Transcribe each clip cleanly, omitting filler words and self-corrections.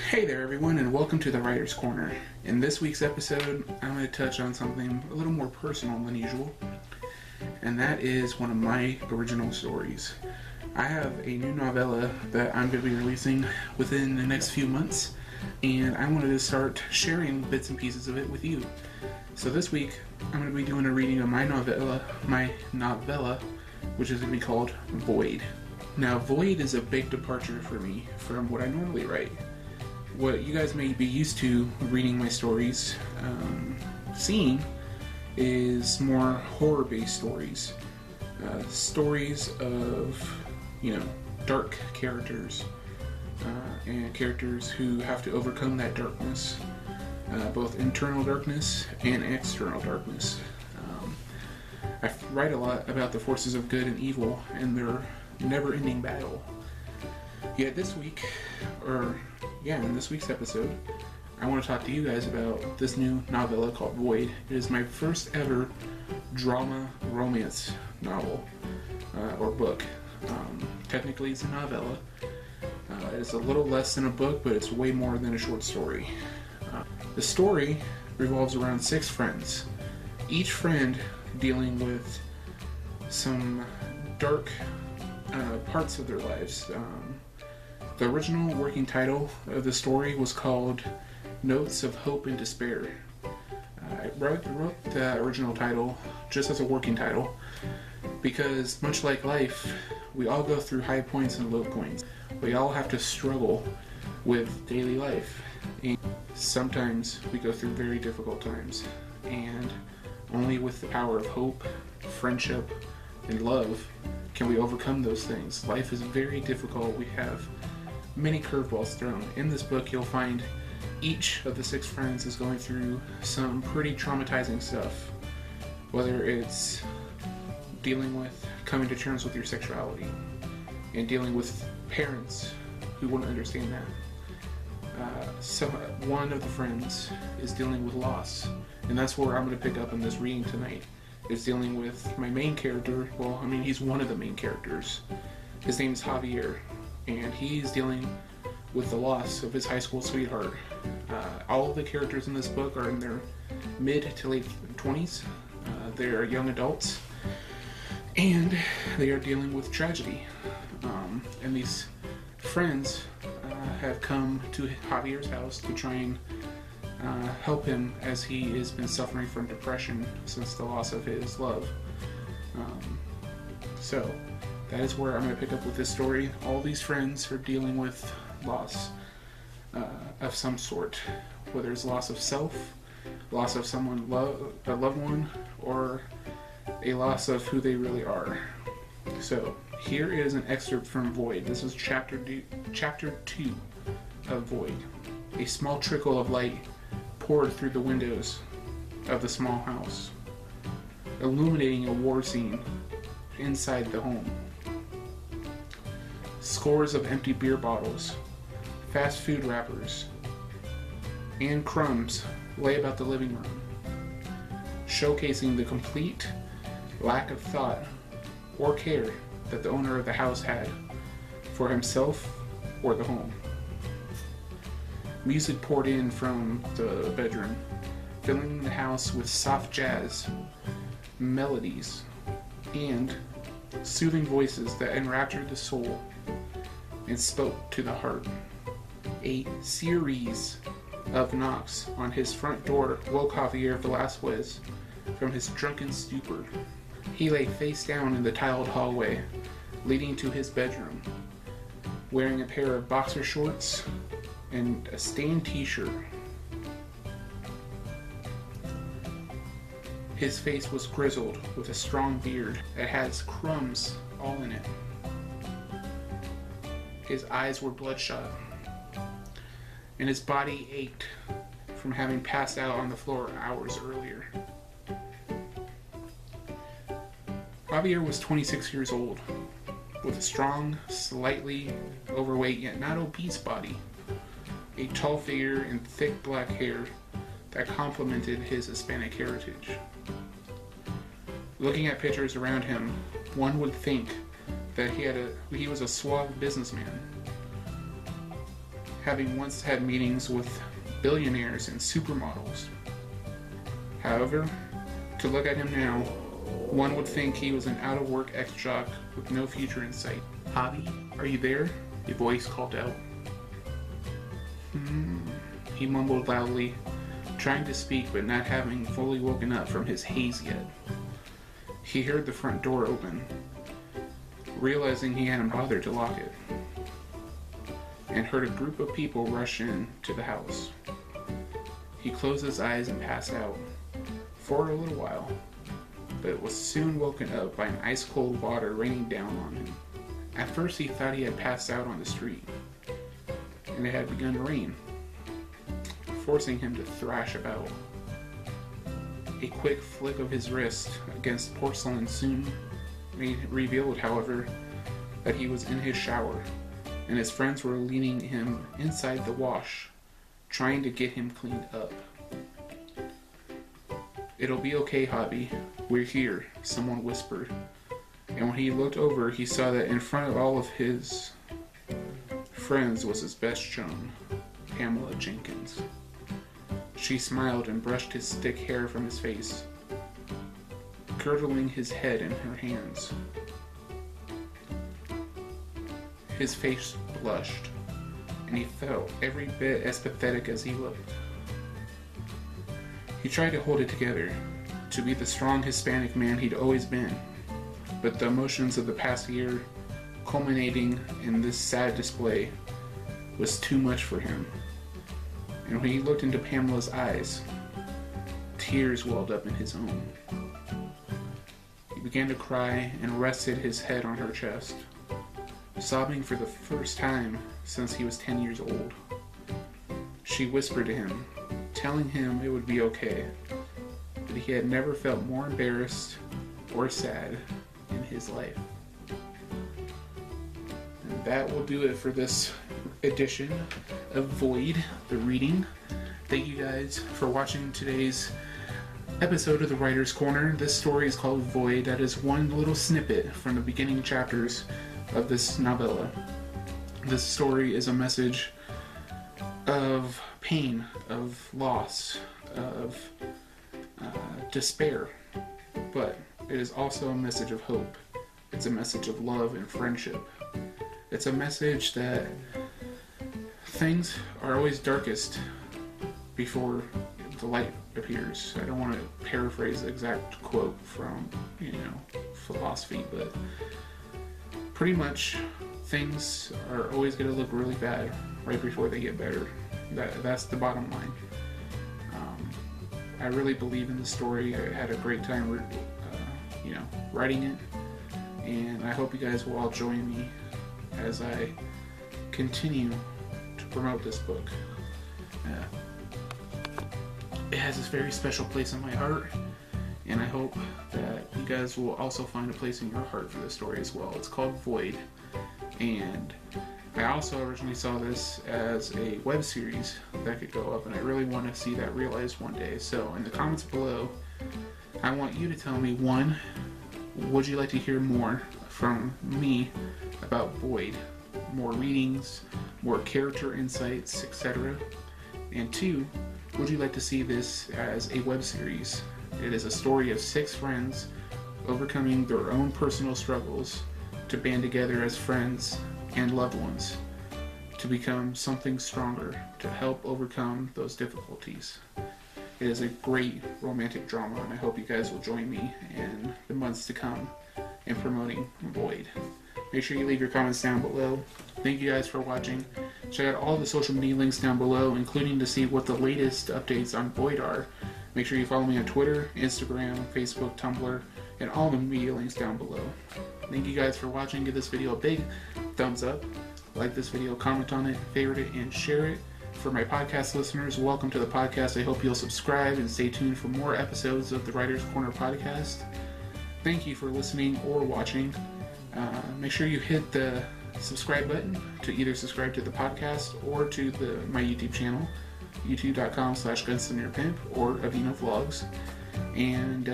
Hey there everyone, and welcome to the Writer's Corner. In this week's episode, I'm going to touch on something a little more personal than usual, and that is one of my original stories. I have a new novella that I'm going to be releasing within the next few months, and I wanted to start sharing bits and pieces of it with you. So this week, I'm going to be doing a reading of my novella, which is going to be called Void. Now, Void is a big departure for me from what I normally write. What you guys may be used to reading my stories, seeing, is more horror-based stories. Stories of, dark characters, and characters who have to overcome that darkness, both internal darkness and external darkness. I write a lot about the forces of good and evil and their never-ending battle. Yet this week, in this week's episode, I want to talk to you guys about this new novella called Void. It is my first ever drama romance novel, or book. Technically it's a novella. It's a little less than a book, but it's way more than a short story. The story revolves around 6 friends, each friend dealing with some dark parts of their lives. The original working title of the story was called Notes of Hope and Despair. I wrote the original title just as a working title because, much like life, we all go through high points and low points. We all have to struggle with daily life. And sometimes we go through very difficult times, and only with the power of hope, friendship, and love can we overcome those things. Life is very difficult. We have many curveballs thrown. In this book, you'll find each of the 6 friends is going through some pretty traumatizing stuff, whether it's dealing with coming to terms with your sexuality and dealing with parents who wouldn't understand that. One of the friends is dealing with loss, and that's where I'm going to pick up in this reading tonight. Is dealing with my main character. He's one of the main characters. His name is Javier, and he's dealing with the loss of his high school sweetheart. All of the characters in this book are in their mid to late 20s. They're young adults, and they are dealing with tragedy. And these friends have come to Javier's house to try and help him, as he has been suffering from depression since the loss of his love. So that is where I'm going to pick up with this story. All these friends are dealing with loss of some sort, whether it's loss of self, loss of someone, a loved one, or a loss of who they really are. So here is an excerpt from Void. This is chapter 2 of Void. A small trickle of light poured through the windows of the small house, illuminating a war scene inside the home. Scores of empty beer bottles, fast food wrappers, and crumbs lay about the living room, showcasing the complete lack of thought or care that the owner of the house had for himself or the home. Music poured in from the bedroom, filling the house with soft jazz, melodies, and soothing voices that enraptured the soul and spoke to the heart. A series of knocks on his front door woke Javier Velasquez from his drunken stupor. He lay face down in the tiled hallway leading to his bedroom, wearing a pair of boxer shorts and a stained t-shirt. His face was grizzled with a strong beard that has crumbs all in it. His eyes were bloodshot, and his body ached from having passed out on the floor hours earlier. Javier was 26 years old, with a strong, slightly overweight yet not obese body, a tall figure and thick black hair that complemented his Hispanic heritage. Looking at pictures around him, one would think that he was a suave businessman. having once had meetings with billionaires and supermodels. However, to look at him now, one would think he was an out-of-work ex-jock with no future in sight. "Javi, are you there?" a voice called out. He mumbled loudly, trying to speak but not having fully woken up from his haze yet. He heard the front door open, realizing he hadn't bothered to lock it, and heard a group of people rush in to the house. He closed his eyes and passed out for a little while, but was soon woken up by an ice-cold water raining down on him. At first he thought he had passed out on the street, and it had begun to rain, forcing him to thrash about. A quick flick of his wrist against porcelain soon revealed, however, that he was in his shower, and his friends were leading him inside the wash, trying to get him cleaned up. "It'll be okay, Javi. We're here," someone whispered. And when he looked over, he saw that in front of all of his friends was his best chum, Pamela Jenkins. She smiled and brushed his thick hair from his face, girdling his head in her hands. His face blushed, and he felt every bit as pathetic as he looked. He tried to hold it together, to be the strong Hispanic man he'd always been, but the emotions of the past year, culminating in this sad display, was too much for him. And when he looked into Pamela's eyes, tears welled up in his own. He began to cry and rested his head on her chest, sobbing for the first time since he was 10 years old. She whispered to him, telling him it would be okay, that he had never felt more embarrassed or sad in his life. And that will do it for this edition of Void, the reading. Thank you guys for watching today's episode of the Writer's Corner. This story is called Void. That is one little snippet from the beginning chapters of this novella. This story is a message of pain, of loss, of despair, but it is also a message of hope. It's a message of love and friendship. It's a message that things are always darkest before the light appears. I don't want to paraphrase the exact quote from, philosophy, but pretty much things are always going to look really bad right before they get better. That's the bottom line. I really believe in the story. I had a great time, writing it, and I hope you guys will all join me as I continue to promote this book. It has this very special place in my heart, and I hope that you guys will also find a place in your heart for this story as well. It's called Void, and I also originally saw this as a web series that could go up, and I really want to see that realized one day. So in the comments below, I want you to tell me, one, would you like to hear more from me about Void? More readings, more character insights, etc. And two, would you like to see this as a web series? It is a story of 6 friends overcoming their own personal struggles to band together as friends and loved ones to become something stronger, to help overcome those difficulties. It is a great romantic drama, and I hope you guys will join me in the months to come in promoting Void. Make sure you leave your comments down below. Thank you guys for watching. Check out all the social media links down below, including to see what the latest updates on Void are. Make sure you follow me on Twitter, Instagram, Facebook, Tumblr, and all the media links down below. Thank you guys for watching. Give this video a big thumbs up. Like this video, comment on it, favorite it, and share it. For my podcast listeners, welcome to the podcast. I hope you'll subscribe and stay tuned for more episodes of the Writer's Corner podcast. Thank you for listening or watching. Make sure you hit the subscribe button to either subscribe to the podcast or to my YouTube channel, youtube.com/GunslingerPimp or Avina Vlogs. And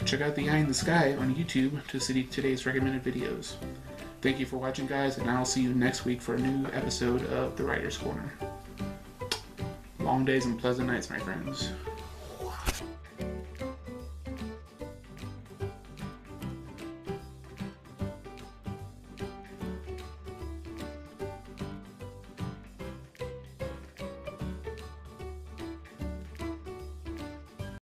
check out the Eye in the Sky on YouTube to see today's recommended videos. Thank you for watching, guys, and I'll see you next week for a new episode of The Writer's Corner. Long days and pleasant nights, my friends.